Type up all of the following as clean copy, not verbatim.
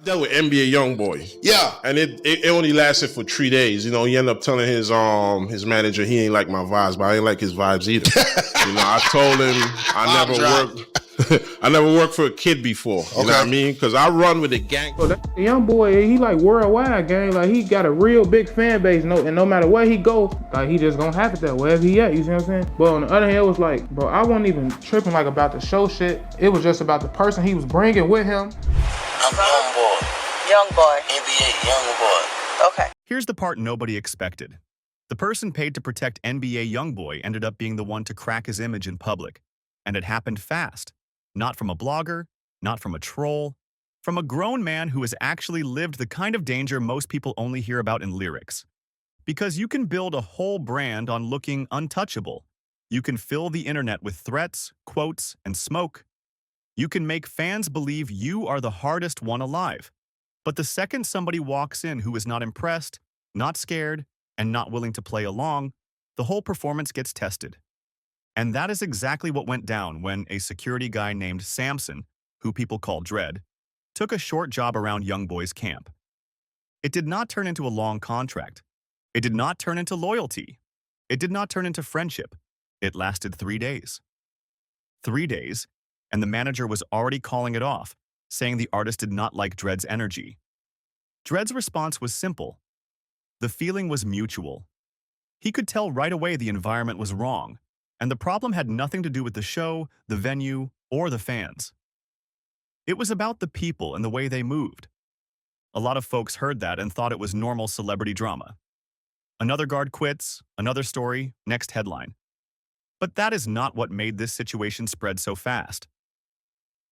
dealt with NBA YoungBoy. Yeah. And it only lasted for 3 days. You know, he ended up telling his manager he ain't like my vibes, but I ain't like his vibes either. You know, I told him I never worked for a kid before. You know what I mean? Because I run with a gang. So that young boy, he like worldwide, gang. Like he got a real big fan base. And no matter where he go, like he just gonna have it there wherever he at. You see what I'm saying? But on the other hand, it was like, bro, I wasn't even tripping like about the show shit. It was just about the person he was bringing with him. I'm YoungBoy. YoungBoy. NBA YoungBoy. Okay. Here's the part nobody expected. The person paid to protect NBA YoungBoy ended up being the one to crack his image in public. And it happened fast. Not from a blogger, not from a troll, from a grown man who has actually lived the kind of danger most people only hear about in lyrics. Because you can build a whole brand on looking untouchable. You can fill the internet with threats, quotes, and smoke. You can make fans believe you are the hardest one alive. But the second somebody walks in who is not impressed, not scared, and not willing to play along, the whole performance gets tested. And that is exactly what went down when a security guy named Samson, who people call Dread, took a short job around YoungBoy's camp. It did not turn into a long contract. It did not turn into loyalty. It did not turn into friendship. It lasted 3 days. 3 days, and the manager was already calling it off, saying the artist did not like Dread's energy. Dread's response was simple. The feeling was mutual. He could tell right away the environment was wrong, and the problem had nothing to do with the show, the venue, or the fans. It was about the people and the way they moved. A lot of folks heard that and thought it was normal celebrity drama. Another guard quits, another story, next headline. But that is not what made this situation spread so fast.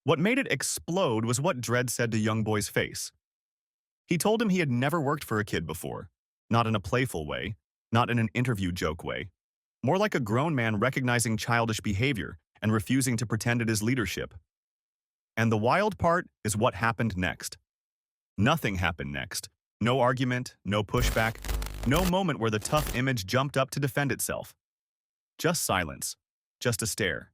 What made it explode was what Dread said to YoungBoy's face. He told him he had never worked for a kid before, not in a playful way, not in an interview joke way, more like a grown man recognizing childish behavior and refusing to pretend it is leadership. And the wild part is what happened next. Nothing happened next. No argument, no pushback, no moment where the tough image jumped up to defend itself. Just silence, just a stare.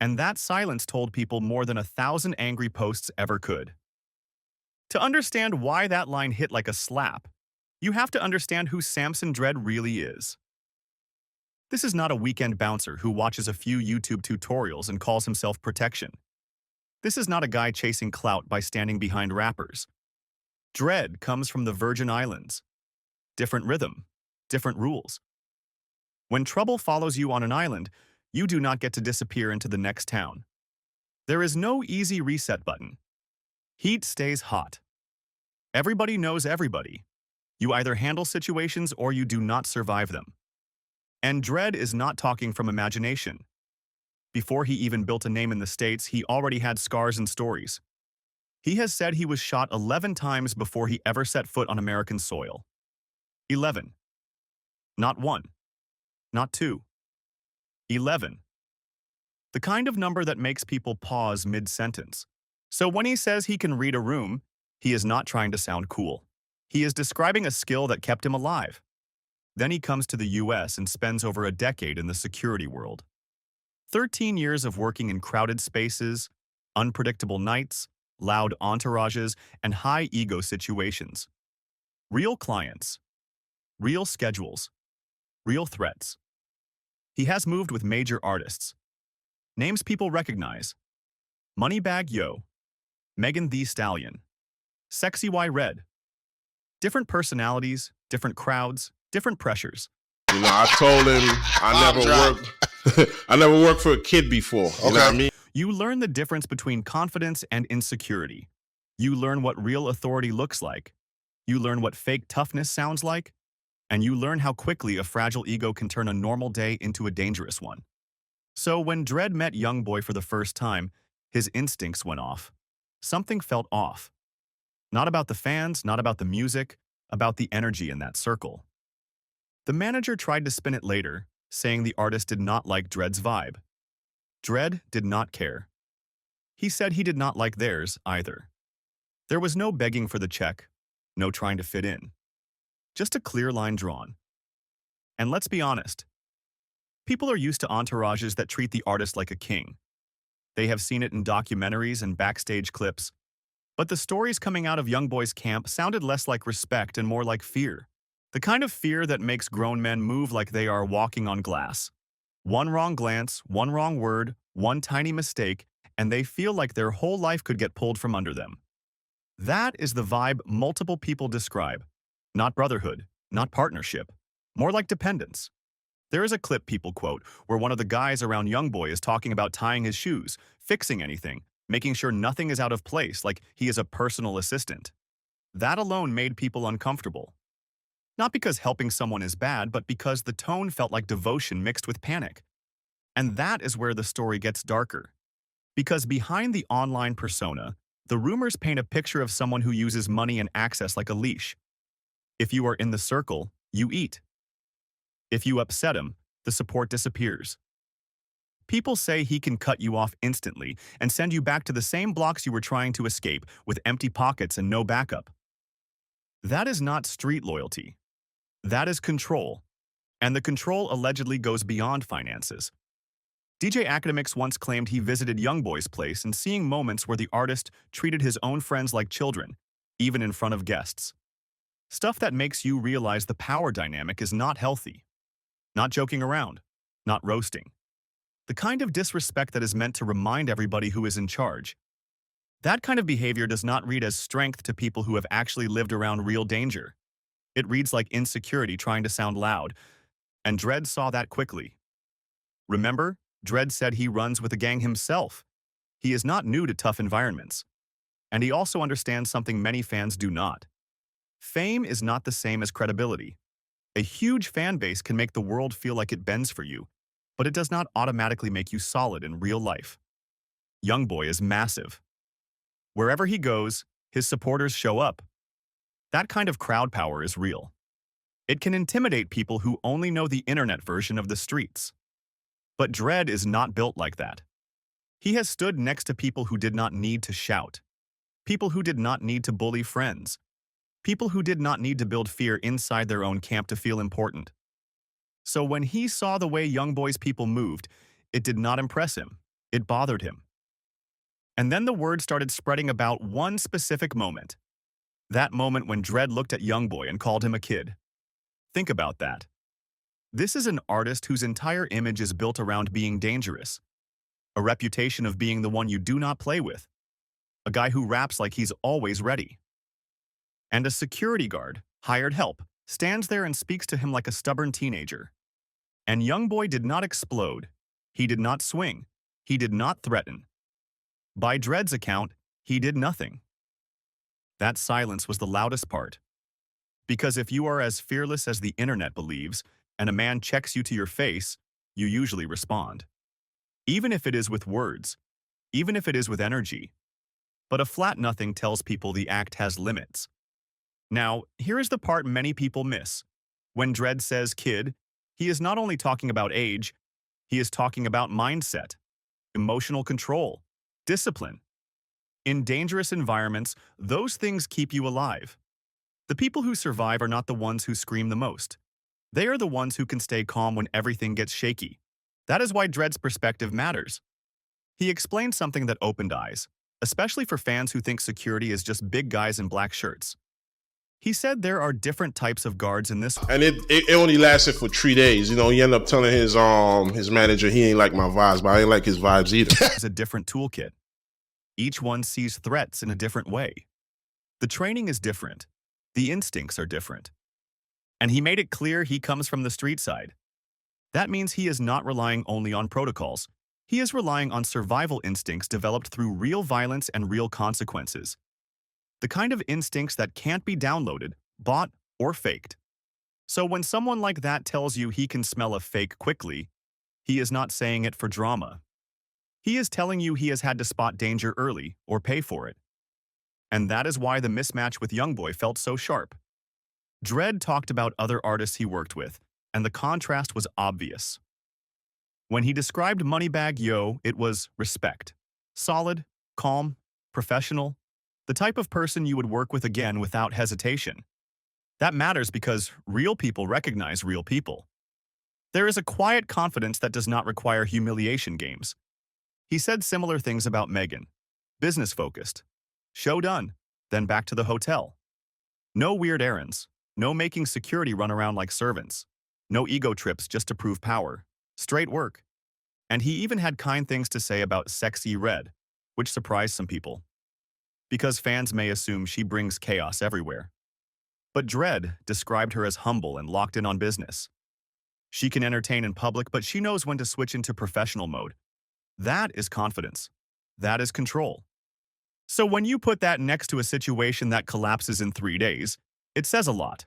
And that silence told people more than 1,000 angry posts ever could. To understand why that line hit like a slap, you have to understand who Samson Dread really is. This is not a weekend bouncer who watches a few YouTube tutorials and calls himself protection. This is not a guy chasing clout by standing behind rappers. Dread comes from the Virgin Islands. Different rhythm, different rules. When trouble follows you on an island, you do not get to disappear into the next town. There is no easy reset button. Heat stays hot. Everybody knows everybody. You either handle situations or you do not survive them. And Dread is not talking from imagination. Before he even built a name in the States, he already had scars and stories. He has said he was shot 11 times before he ever set foot on American soil. 11. Not 1. Not 2. 11. The kind of number that makes people pause mid-sentence. So when he says he can read a room, he is not trying to sound cool. He is describing a skill that kept him alive. Then he comes to the US and spends over a decade in the security world. 13 years of working in crowded spaces, unpredictable nights, loud entourages, and high-ego situations. Real clients. Real schedules. Real threats. He has moved with major artists. Names people recognize. Moneybagg Yo, Megan Thee Stallion, Sexy Y Red. Different personalities, different crowds, different pressures. You know, I told him I never worked for a kid before. You know what I mean? You learn the difference between confidence and insecurity. You learn what real authority looks like. You learn what fake toughness sounds like. And you learn how quickly a fragile ego can turn a normal day into a dangerous one. So when Dread met YoungBoy for the first time, his instincts went off. Something felt off. Not about the fans, not about the music, about the energy in that circle. The manager tried to spin it later, saying the artist did not like Dread's vibe. Dread did not care. He said he did not like theirs either. There was no begging for the check, no trying to fit in. Just a clear line drawn. And let's be honest. People are used to entourages that treat the artist like a king. They have seen it in documentaries and backstage clips. But the stories coming out of YoungBoy's camp sounded less like respect and more like fear. The kind of fear that makes grown men move like they are walking on glass. One wrong glance, one wrong word, one tiny mistake, and they feel like their whole life could get pulled from under them. That is the vibe multiple people describe. Not brotherhood, not partnership, more like dependence. There is a clip people quote where one of the guys around YoungBoy is talking about tying his shoes, fixing anything, making sure nothing is out of place like he is a personal assistant. That alone made people uncomfortable. Not because helping someone is bad, but because the tone felt like devotion mixed with panic. And that is where the story gets darker. Because behind the online persona, the rumors paint a picture of someone who uses money and access like a leash. If you are in the circle, you eat. If you upset him, the support disappears. People say he can cut you off instantly and send you back to the same blocks you were trying to escape with empty pockets and no backup. That is not street loyalty. That is control. And the control allegedly goes beyond finances. DJ Academics once claimed he visited YoungBoy's place and seeing moments where the artist treated his own friends like children, even in front of guests. Stuff that makes you realize the power dynamic is not healthy. Not joking around, not roasting. The kind of disrespect that is meant to remind everybody who is in charge. That kind of behavior does not read as strength to people who have actually lived around real danger. It reads like insecurity trying to sound loud, and Dredd saw that quickly. Remember, Dredd said he runs with a gang himself. He is not new to tough environments. And he also understands something many fans do not. Fame is not the same as credibility. A huge fan base can make the world feel like it bends for you, but it does not automatically make you solid in real life. YoungBoy is massive. Wherever he goes, his supporters show up. That kind of crowd power is real. It can intimidate people who only know the internet version of the streets. But Dredd is not built like that. He has stood next to people who did not need to shout. People who did not need to bully friends. People who did not need to build fear inside their own camp to feel important. So when he saw the way YoungBoy's people moved, it did not impress him. It bothered him. And then the word started spreading about one specific moment. That moment when Dredd looked at YoungBoy and called him a kid. Think about that. This is an artist whose entire image is built around being dangerous. A reputation of being the one you do not play with. A guy who raps like he's always ready. And a security guard, hired help, stands there and speaks to him like a stubborn teenager. And YoungBoy did not explode. He did not swing. He did not threaten. By Dredd's account, he did nothing. That silence was the loudest part. Because if you are as fearless as the internet believes, and a man checks you to your face, you usually respond. Even if it is with words, even if it is with energy. But a flat nothing tells people the act has limits. Now, here is the part many people miss. When Dredd says kid, he is not only talking about age, he is talking about mindset, emotional control, discipline. In dangerous environments, those things keep you alive. The people who survive are not the ones who scream the most. They are the ones who can stay calm when everything gets shaky. That is why Dredd's perspective matters. He explained something that opened eyes, especially for fans who think security is just big guys in black shirts. He said there are different types of guards in this. And it only lasted for 3 days. You know, he ended up telling his manager he ain't like my vibes, but I ain't like his vibes either. It's a different toolkit. Each one sees threats in a different way. The training is different. The instincts are different. And he made it clear he comes from the street side. That means he is not relying only on protocols. He is relying on survival instincts developed through real violence and real consequences. The kind of instincts that can't be downloaded, bought, or faked. So when someone like that tells you he can smell a fake quickly, he is not saying it for drama. He is telling you he has had to spot danger early or pay for it. And that is why the mismatch with YoungBoy felt so sharp. Dredd talked about other artists he worked with, and the contrast was obvious. When he described Moneybagg Yo, it was respect. Solid, calm, professional, the type of person you would work with again without hesitation. That matters because real people recognize real people. There is a quiet confidence that does not require humiliation games. He said similar things about Megan. Business-focused. Show done. Then back to the hotel. No weird errands. No making security run around like servants. No ego trips just to prove power. Straight work. And he even had kind things to say about Sexy Red, which surprised some people. Because fans may assume she brings chaos everywhere. But Dredd described her as humble and locked in on business. She can entertain in public, but she knows when to switch into professional mode. That is confidence. That is control. So when you put that next to a situation that collapses in 3 days, it says a lot.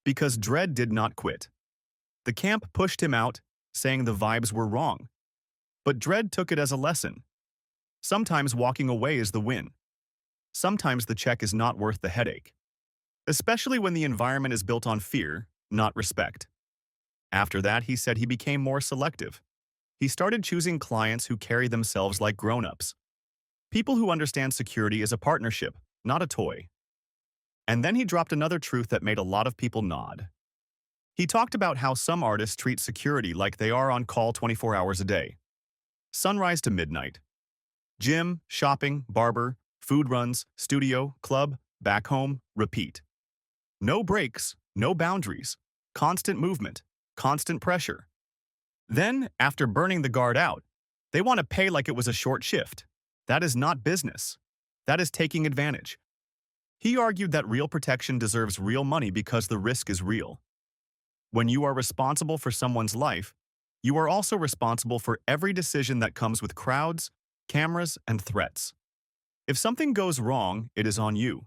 Because Dredd did not quit. The camp pushed him out, saying the vibes were wrong. But Dredd took it as a lesson. Sometimes walking away is the win. Sometimes the check is not worth the headache. Especially when the environment is built on fear, not respect. After that, he said he became more selective. He started choosing clients who carry themselves like grown-ups. People who understand security is a partnership, not a toy. And then he dropped another truth that made a lot of people nod. He talked about how some artists treat security like they are on call 24 hours a day. Sunrise to midnight. Gym, shopping, barber, food runs, studio, club, back home, repeat. No breaks, no boundaries, constant movement, constant pressure. Then, after burning the guard out, they want to pay like it was a short shift. That is not business. That is taking advantage. He argued that real protection deserves real money because the risk is real. When you are responsible for someone's life, you are also responsible for every decision that comes with crowds, cameras, and threats. If something goes wrong, it is on you.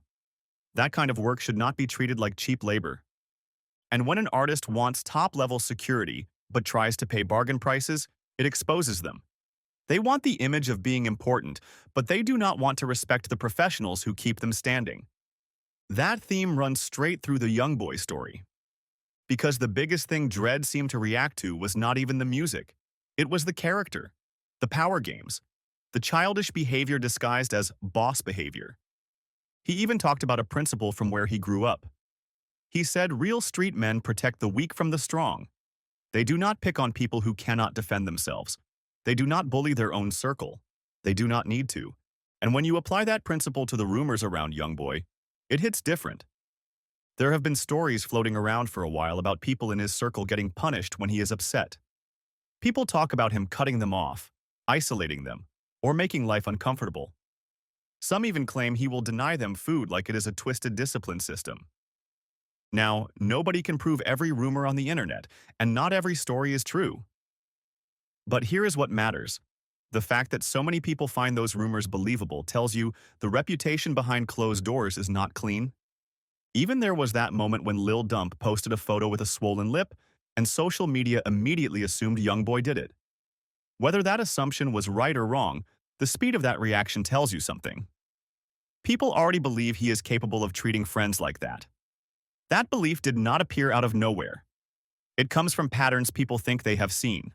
That kind of work should not be treated like cheap labor. And when an artist wants top-level security but tries to pay bargain prices, it exposes them. They want the image of being important, but they do not want to respect the professionals who keep them standing. That theme runs straight through the YoungBoy story. Because the biggest thing Dredd seemed to react to was not even the music. It was the character, the power games, the childish behavior disguised as boss behavior. He even talked about a principle from where he grew up. He said real street men protect the weak from the strong. They do not pick on people who cannot defend themselves. They do not bully their own circle. They do not need to. And when you apply that principle to the rumors around YoungBoy, it hits different. There have been stories floating around for a while about people in his circle getting punished when he is upset. People talk about him cutting them off, isolating them, or making life uncomfortable. Some even claim he will deny them food like it is a twisted discipline system. Now, nobody can prove every rumor on the internet, and not every story is true. But here is what matters. The fact that so many people find those rumors believable tells you the reputation behind closed doors is not clean. Even there was that moment when Lil Dump posted a photo with a swollen lip, and social media immediately assumed YoungBoy did it. Whether that assumption was right or wrong, the speed of that reaction tells you something. People already believe he is capable of treating friends like that. That belief did not appear out of nowhere. It comes from patterns people think they have seen.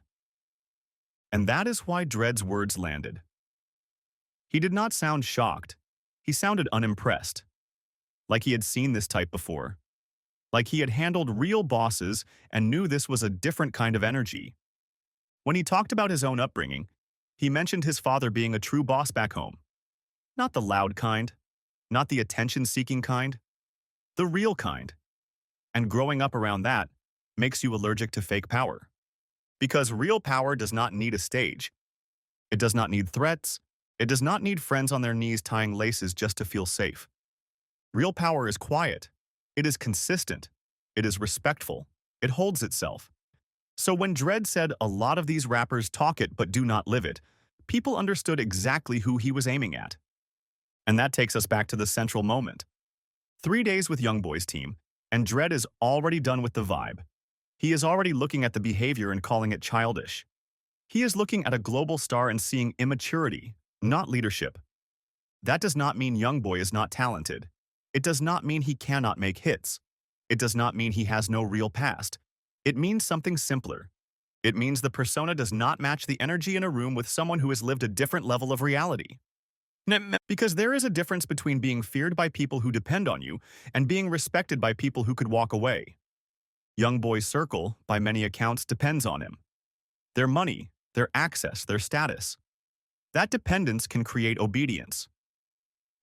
And that is why Dredd's words landed. He did not sound shocked. He sounded unimpressed. Like he had seen this type before. Like he had handled real bosses and knew this was a different kind of energy. When he talked about his own upbringing, he mentioned his father being a true boss back home. Not the loud kind, not the attention-seeking kind, the real kind. And growing up around that makes you allergic to fake power. Because real power does not need a stage. It does not need threats. It does not need friends on their knees tying laces just to feel safe. Real power is quiet. It is consistent. It is respectful. It holds itself. So when Dredd said a lot of these rappers talk it but do not live it, people understood exactly who he was aiming at. And that takes us back to the central moment. 3 days with YoungBoy's team, and Dredd is already done with the vibe. He is already looking at the behavior and calling it childish. He is looking at a global star and seeing immaturity, not leadership. That does not mean YoungBoy is not talented. It does not mean he cannot make hits. It does not mean he has no real past. It means something simpler. It means the persona does not match the energy in a room with someone who has lived a different level of reality. Because there is a difference between being feared by people who depend on you and being respected by people who could walk away. YoungBoy's circle, by many accounts, depends on him. Their money, their access, their status. That dependence can create obedience.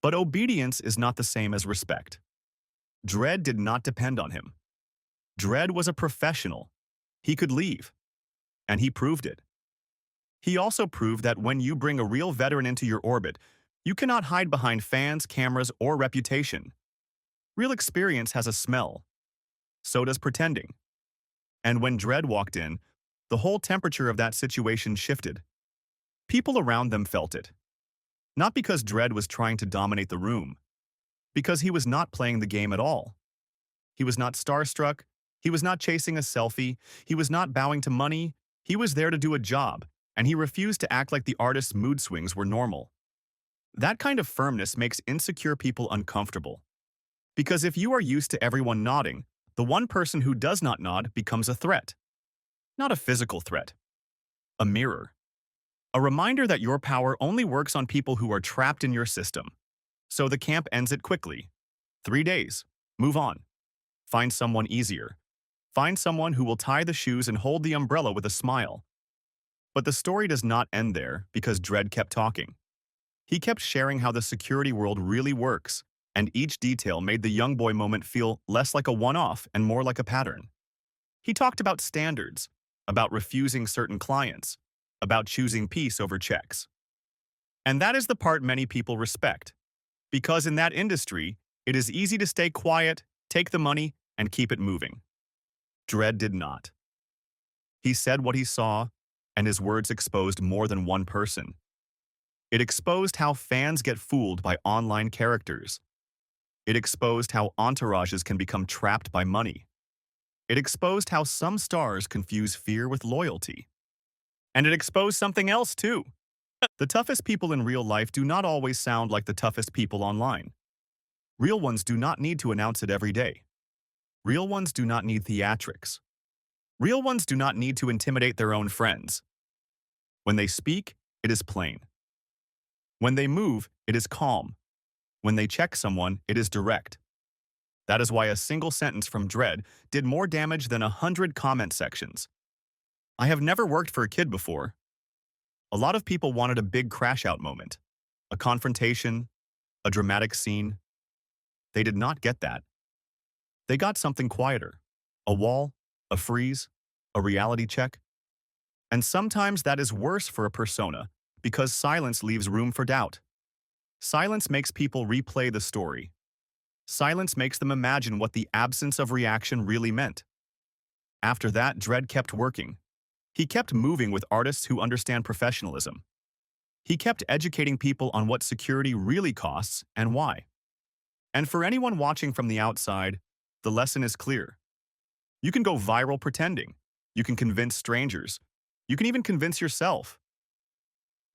But obedience is not the same as respect. Dredd did not depend on him. Dredd was a professional. He could leave. And he proved it. He also proved that when you bring a real veteran into your orbit, you cannot hide behind fans, cameras, or reputation. Real experience has a smell. So does pretending. And when Dredd walked in, the whole temperature of that situation shifted. People around them felt it. Not because Dredd was trying to dominate the room, because he was not playing the game at all. He was not starstruck. He was not chasing a selfie. He was not bowing to money. He was there to do a job, and he refused to act like the artist's mood swings were normal. That kind of firmness makes insecure people uncomfortable. Because if you are used to everyone nodding, the one person who does not nod becomes a threat. Not a physical threat. A mirror. A reminder that your power only works on people who are trapped in your system. So the camp ends it quickly. 3 days. Move on. Find someone easier. Find someone who will tie the shoes and hold the umbrella with a smile. But the story does not end there because Dredd kept talking. He kept sharing how the security world really works, and each detail made the young boy moment feel less like a one-off and more like a pattern. He talked about standards, about refusing certain clients, about choosing peace over checks. And that is the part many people respect, because in that industry, it is easy to stay quiet, take the money, and keep it moving. Dredd did not. He said what he saw, and his words exposed more than one person. It exposed how fans get fooled by online characters. It exposed how entourages can become trapped by money. It exposed how some stars confuse fear with loyalty. And it exposed something else, too. The toughest people in real life do not always sound like the toughest people online. Real ones do not need to announce it every day. Real ones do not need theatrics. Real ones do not need to intimidate their own friends. When they speak, it is plain. When they move, it is calm. When they check someone, it is direct. That is why a single sentence from Dredd did more damage than 100 comment sections. I have never worked for a kid before. A lot of people wanted a big crash-out moment, a confrontation, a dramatic scene. They did not get that. They got something quieter, a wall, a freeze, a reality check. And sometimes that is worse for a persona, because silence leaves room for doubt. Silence makes people replay the story. Silence makes them imagine what the absence of reaction really meant. After that, Dredd kept working. He kept moving with artists who understand professionalism. He kept educating people on what security really costs and why. And for anyone watching from the outside, the lesson is clear. You can go viral pretending. You can convince strangers. You can even convince yourself.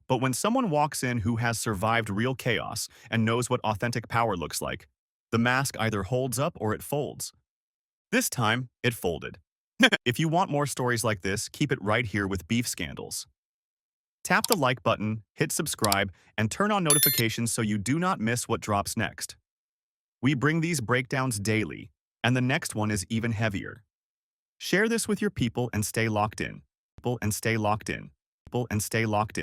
But when someone walks in who has survived real chaos and knows what authentic power looks like, the mask either holds up or it folds. This time, it folded. If you want more stories like this, keep it right here with Beef Scandals. Tap the like button, hit subscribe, and turn on notifications so you do not miss what drops next. We bring these breakdowns daily, and the next one is even heavier. Share this with your people and stay locked in. People and stay locked in. People and stay locked in.